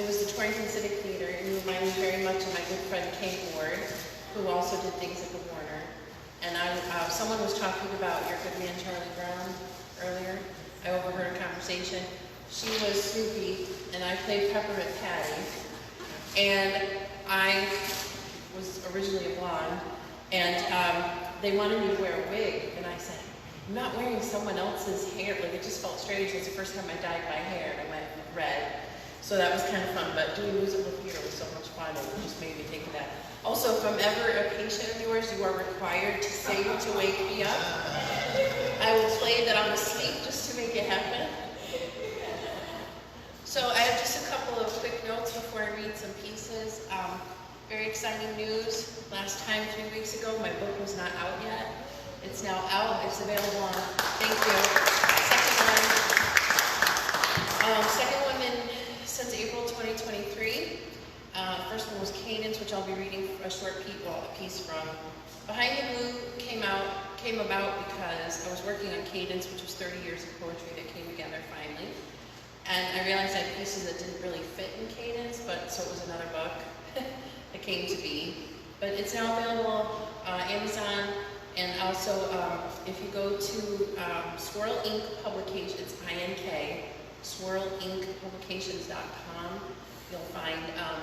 it was the Torrington Civic Theater, and you remind me very much of my good friend Kate Ward, who also did things at the Warner. And someone was talking about your good man Charlie Brown earlier. I overheard a conversation. She was Snoopy, and I played Peppermint Patty. And I was originally a blonde, and they wanted me to wear a wig, and I said, I'm not wearing someone else's hair. Like, it just felt strange. It was the first time I dyed my hair, and I went red. So that was kind of fun, but doing musical theater was so much fun, and it just made me think of that. Also, if I'm ever a patient of yours, you are required to sing to wake me up. I will play that I'm asleep just to make it happen. So I have just a couple of quick notes before I read some pieces. Very exciting news. Last time, 3 weeks ago, my book was not out yet. It's now out. It's available on, thank you. Second one since April 2023. First one was Cadence, which I'll be reading a short piece from. Behind the Blue came about because I was working on Cadence, which was 30 years of poetry that came together finally. And I realized I had pieces that didn't really fit in Cadence, so it was another book that came to be. But it's now available on Amazon, and also if you go to Swirl Ink Publications, it's INK, swirlinkpublications.com, you'll find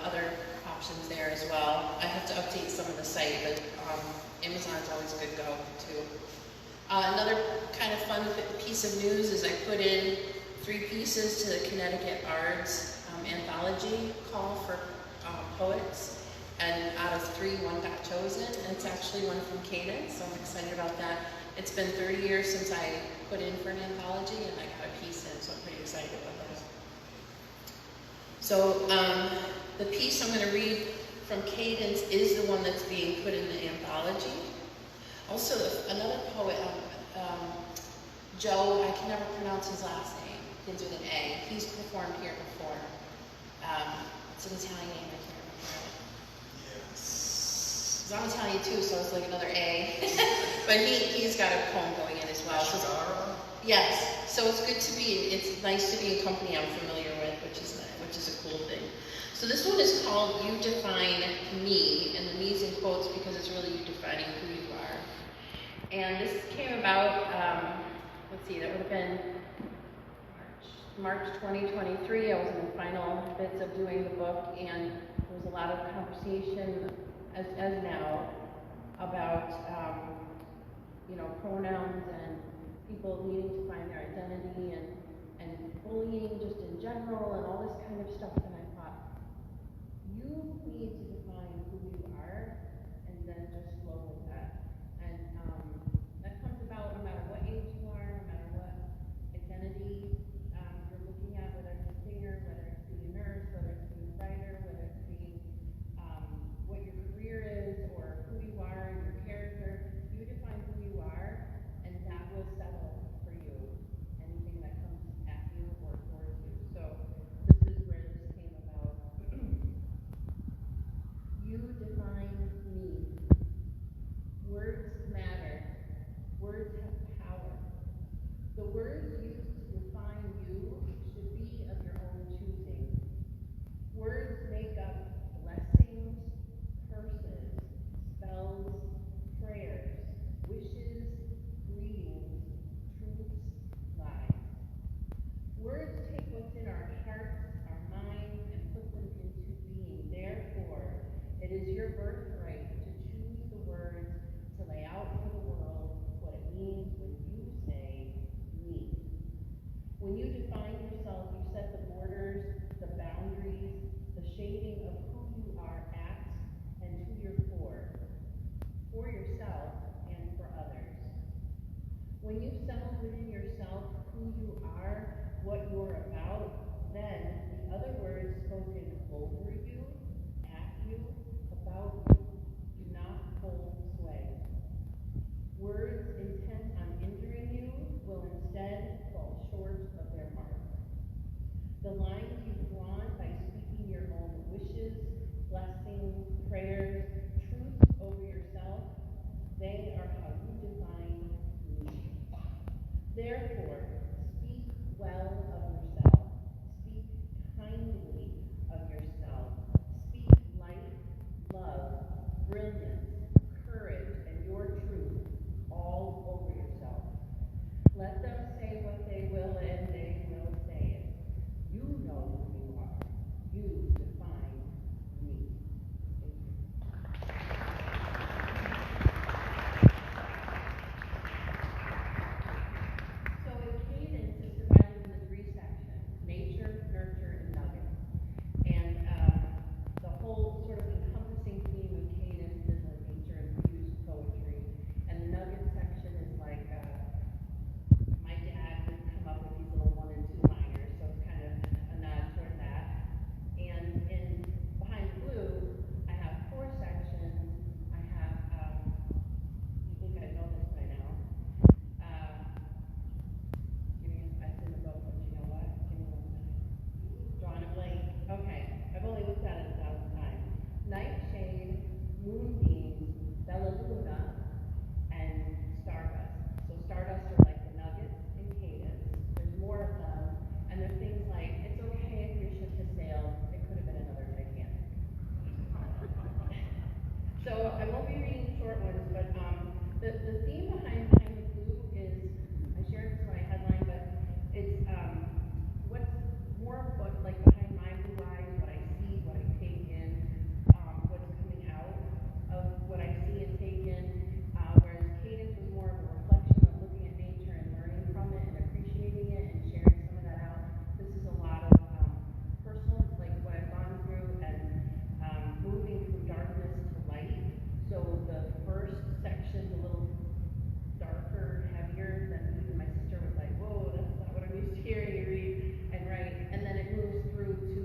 other options there as well. I have to update some of the site, but Amazon's always a good go too. Another kind of fun piece of news is I put in 3 pieces to the Connecticut Bards anthology call for poets, and out of 3, 1 got chosen, and it's actually one from Cadence, so I'm excited about that. It's been 30 years since I put in for an anthology, and I got a piece in, so I'm pretty excited about that. So the piece I'm going to read from Cadence is the one that's being put in the anthology. Also, another poet, Joe, I can never pronounce his last name, begins with an A. He's performed here before. It's an Italian name, I can't remember it. Yes. I'm Italian too, so it's like another A. But he's got a poem going in as well. So, yes, so it's nice to be in company I'm familiar with, which is a cool thing. So this one is called You Define Me, and the me's in quotes because it's really you defining who you are. And this came about, let's see, that would have been March 2023. I was in the final bits of doing the book, and there was a lot of conversation, as now, about pronouns and people needing to find their identity and bullying just in general and all this kind of stuff. And I thought, you need to define who you are and then just flow with that. And that comes about no matter what age you are, no matter what identity you're looking at, whether it's a singer, whether it's being a nurse, whether it's being a writer, whether it's being what your career is or who you are and your character. You define who you are, and that will settle for you anything that comes at you or towards you. So this is where this came about. You define me. Words matter. Words have power. The words used to define you should be of your own choosing. Words make up blessings, curses, spells, prayers, wishes, greetings, truths, lies. Words take what's in our hearts, our minds, and put them into being. Therefore, it is your birthright to choose the words to lay out for the world what it means when you say me. When you define yourself, you set the borders, the boundaries, the shading of who you are at and who you're for yourself and for others. When you settle within yourself who you are, what you're about, then the other words spoken over you, at you, about you, moonbeams, Bella Luna, and Stardust. So Stardust are like the nuggets in Cadence. There's more of them, and there's things like, it's okay if your ship has sailed, it could have been another Titanic. So I won't be reading short ones, but the theme behind Time of Blue is, I shared this in my headline, but it's what's more what like behind my blue eyes, what I see, what I take in, what's coming out of what I see and take in. Whereas Cadence was more of a reflection of looking at nature and learning from it and appreciating it and sharing some of that out. This is a lot of personal, like what I've gone through and moving from darkness to light. So the first section, a little darker, heavier than even my sister was like, whoa, that's not what I'm used to hearing you read and write. And then it moves through to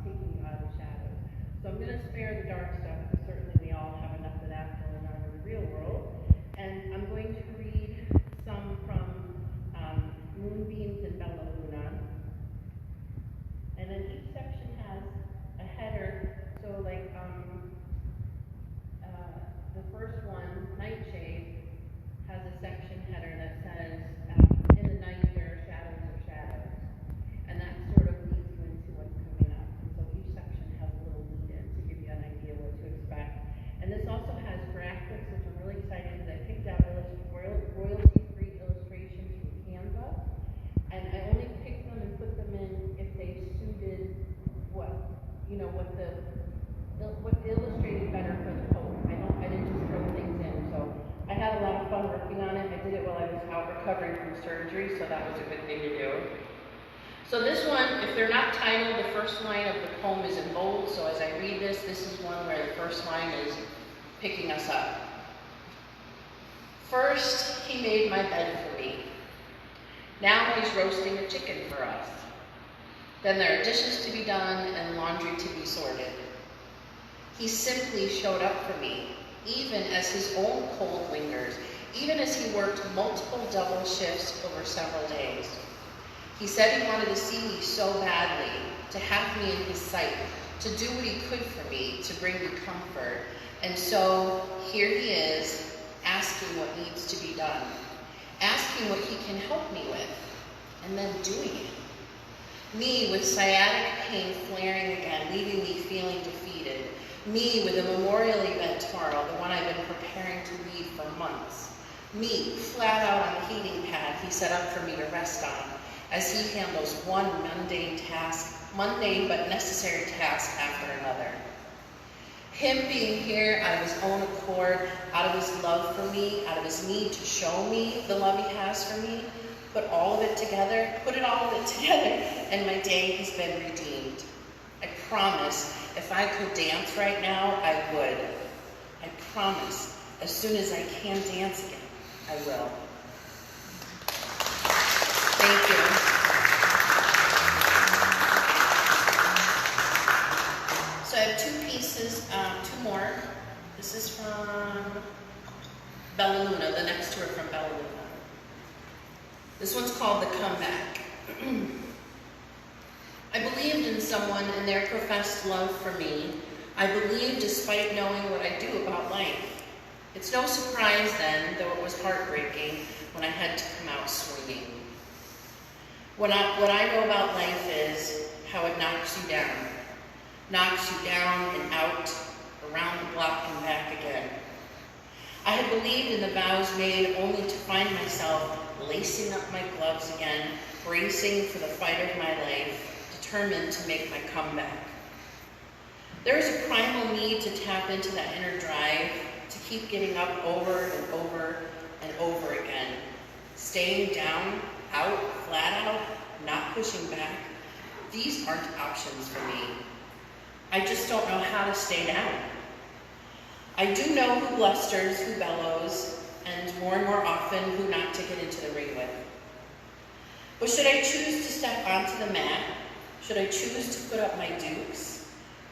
taking you out of the shadows. So I'm going to spare the dark stuff because certainly we all have enough of that going on in the real world. And I'm going to read some from Moonbeams and Bella Luna. And then each section has a header. So like the first one, Nightshade, has a section header that says, in the night there are shadows of shadows. And that sort of leads you into what's coming up. And so each section has a little lead in to give you an idea what to expect. And this also has graphics, which I'm really excited because I picked out royalty-free illustrations from Canva. And I only picked them and put them in if they suited what illustrated better for the poem. I didn't just throw things in. So I had a lot of fun working on it. I did it while I was out recovering from surgery, so that was a good thing to do. So this one, if they're not titled, the first line of the poem is in bold. So as I read this, this is one where the first line is picking us up. First, he made my bed for me. Now he's roasting a chicken for us. Then there are dishes to be done and laundry to be sorted. He simply showed up for me, even as his own cold lingers, even as he worked multiple double shifts over several days. He said he wanted to see me so badly, to have me in his sight, to do what he could for me, to bring me comfort. And so here he is, asking what needs to be done, asking what he can help me with, and then doing it. Me with sciatic pain flaring again, leaving me feeling defeated. Me with a memorial event tomorrow, the one I've been preparing to leave for months. Me flat out on the heating pad he set up for me to rest on, as he handles one mundane but necessary task after another. Him being here out of his own accord, out of his love for me, out of his need to show me the love he has for me, put all of it together, and my day has been redeemed. I promise, if I could dance right now, I would. I promise, as soon as I can dance again, I will. Thank you. So I have two pieces, two more. This is from Bella Luna, the next two are from Bella Luna. This one's called The Comeback. I believed in someone and their professed love for me. I believed despite knowing what I do about life. It's no surprise then, though it was heartbreaking, when I had to come out swinging. What I know about life is how it knocks you down and out, around the block and back again. I had believed in the vows made only to find myself lacing up my gloves again, bracing for the fight of my life, determined to make my comeback. There is a primal need to tap into that inner drive, to keep getting up over and over and over again. Staying down, out, flat out, not pushing back. These aren't options for me. I just don't know how to stay down. I do know who blusters, who bellows, and more often who not to get into the ring with. But should I choose to step onto the mat? Should I choose to put up my dukes?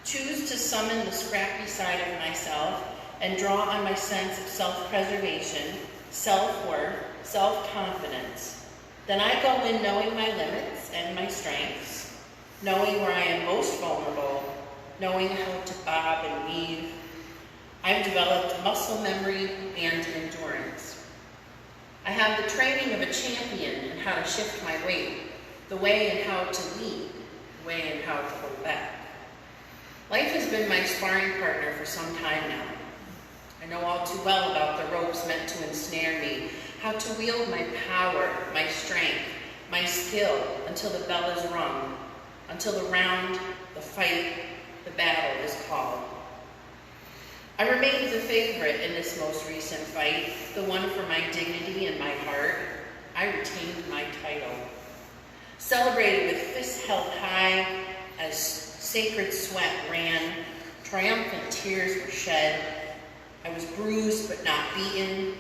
Choose to summon the scrappy side of myself and draw on my sense of self-preservation, self-worth, self-confidence. Then I go in knowing my limits and my strengths, knowing where I am most vulnerable, knowing how to bob and weave. I've developed muscle memory and endurance. I have the training of a champion in how to shift my weight, the way in how to lead, the way in how to hold back. Life has been my sparring partner for some time now. I know all too well about the ropes meant to ensnare me, how to wield my power, my strength, my skill until the bell is rung, until the round, the fight, the battle is called. I remained the favorite in this most recent fight, the one for my dignity and my heart. I retained my title. Celebrated with fists held high as sacred sweat ran, triumphant tears were shed. I was bruised but not beaten,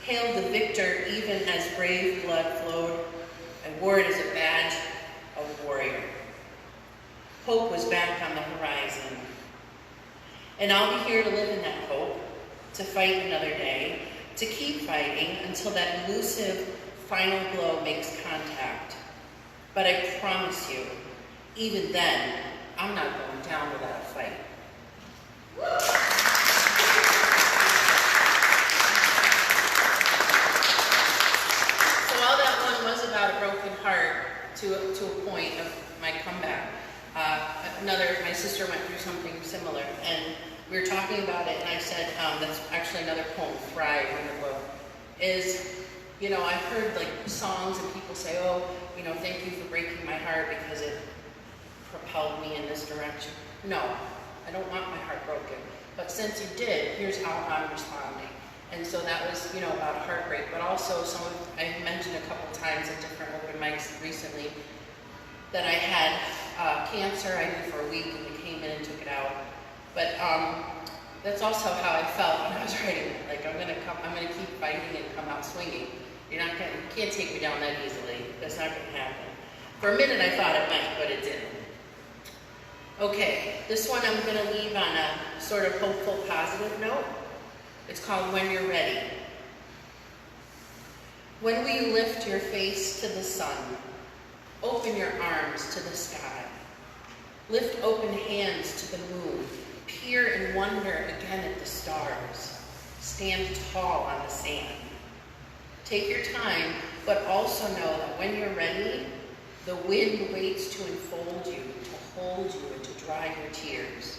hailed the victor even as brave blood flowed. I wore it as a badge of warrior. Hope was back on the horizon. And I'll be here to live in that hope, to fight another day, to keep fighting until that elusive final blow makes contact. But I promise you, even then, I'm not going down without a fight. So all that one was about a broken heart to a point of my comeback. My sister went through something similar, and we were talking about it, and I said, that's actually another poem, Thrive, in the book, is, I've heard like songs and people say, oh, thank you for breaking my heart because it propelled me in this direction. No, I don't want my heart broken. But since you did, here's how I'm responding. And so that was, about heartbreak, but also I mentioned a couple times at different open mics recently that I had cancer. I did for a week, and they came in and took it out. But that's also how I felt when I was writing. Like I'm gonna keep fighting and come out swinging. You can't take me down that easily. That's not gonna happen. For a minute I thought it might, but it didn't. Okay, this one I'm gonna leave on a sort of hopeful, positive note. It's called When You're Ready. When will you lift your face to the sun? Open your arms to the sky. Lift open hands to the moon. Peer in wonder again at the stars. Stand tall on the sand. Take your time, but also know that when you're ready, the wind waits to enfold you, to hold you, and to dry your tears.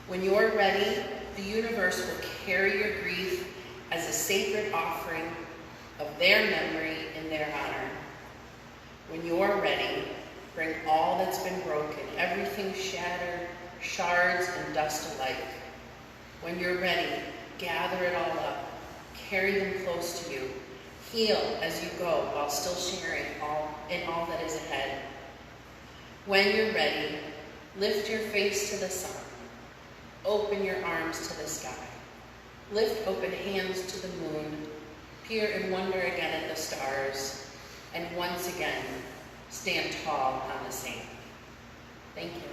When you're ready, the universe will carry your grief as a sacred offering of their memory in their honor. When you're ready, bring all that's been broken, everything shattered, shards and dust alike. When you're ready, gather it all up, carry them close to you, heal as you go while still sharing in all that is ahead. When you're ready, lift your face to the sun, open your arms to the sky, lift open hands to the moon, peer in wonder again at the stars, and once again, stand tall on the sand. Thank you.